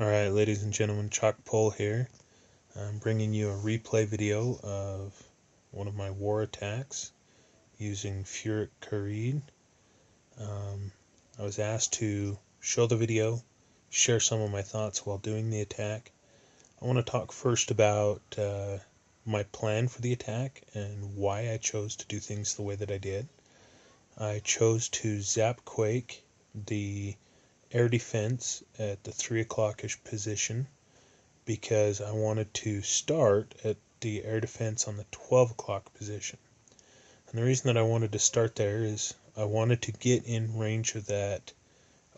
Alright, ladies and gentlemen, ChakPol here. I'm bringing you a replay video of one of my war attacks using Furic Kharid. I was asked to show the video, share some of my thoughts while doing the attack. I want to talk first about my plan for the attack and why I chose to do things the way that I did. I chose to zap quake the air defense at the 3 o'clock-ish position because I wanted to start at the air defense on the 12 o'clock position. And the reason that I wanted to start there is I wanted to get in range of that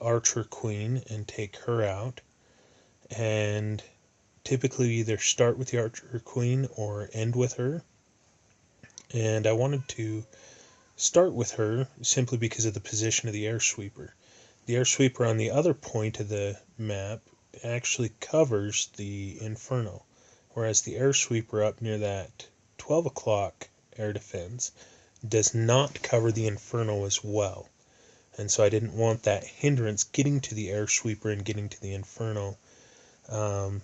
archer queen and take her out, and typically either start with the archer queen or end with her. And I wanted to start with her simply because of the position of the air sweeper. The air sweeper on the other point of the map actually covers the inferno, whereas the air sweeper up near that 12 o'clock air defense does not cover the inferno as well. And so I didn't want that hindrance getting to the air sweeper and getting to the inferno, and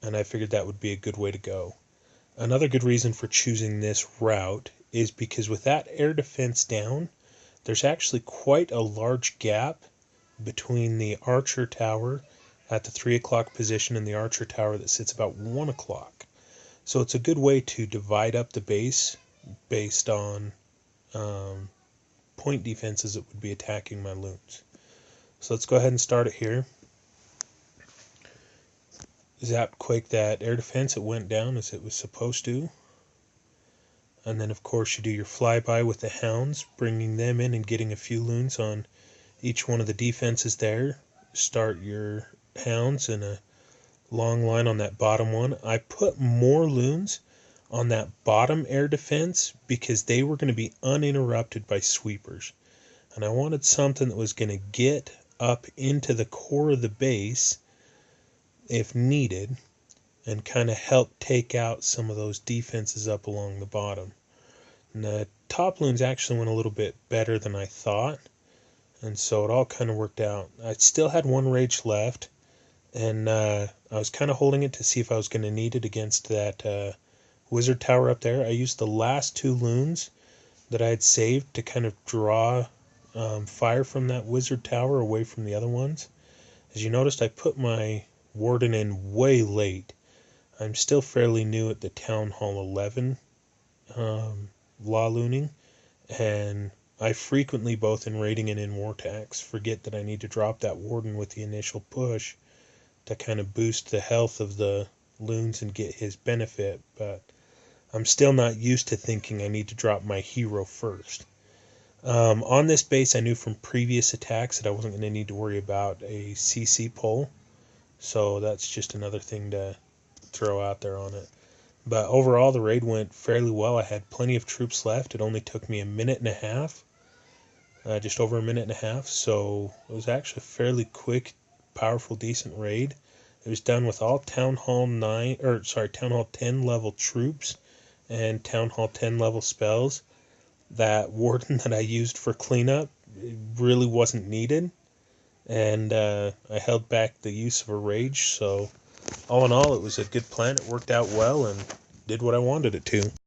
I figured that would be a good way to go. Another good reason for choosing this route is because with that air defense down, there's actually quite a large gap between the archer tower at the 3 o'clock position and the archer tower that sits about 1 o'clock. So it's a good way to divide up the base based on point defenses that would be attacking my loons. So let's go ahead and start it here. Zap quake that air defense, it went down as it was supposed to. And then of course you do your flyby with the hounds, bringing them in and getting a few loons on each one of the defenses there. Start your hounds in a long line on that bottom one. I put more loons on that bottom air defense because they were going to be uninterrupted by sweepers. And I wanted something that was going to get up into the core of the base if needed and kind of help take out some of those defenses up along the bottom. And the top loons actually went a little bit better than I thought, and so it all kind of worked out. I still had one rage left, and I was kind of holding it to see if I was going to need it against that wizard tower up there. I used the last two loons that I had saved to kind of draw fire from that wizard tower away from the other ones. As you noticed, I put my warden in way late. I'm still fairly new at the Town Hall 11 Lalooning, and I frequently, both in raiding and in war attacks, forget that I need to drop that warden with the initial push to kind of boost the health of the loons and get his benefit, but I'm still not used to thinking I need to drop my hero first. On this base, I knew from previous attacks that I wasn't going to need to worry about a CC pull, so that's just another thing to throw out there on it. But overall, the raid went fairly well. I had plenty of troops left. It only took me a minute and a half. Just over a minute and a half, so it was actually a fairly quick, powerful, decent raid. It was done with all Town Hall 10 level troops and Town Hall 10 level spells. That warden that I used for cleanup really wasn't needed, and I held back the use of a rage, so all in all, it was a good plan. It worked out well and did what I wanted it to.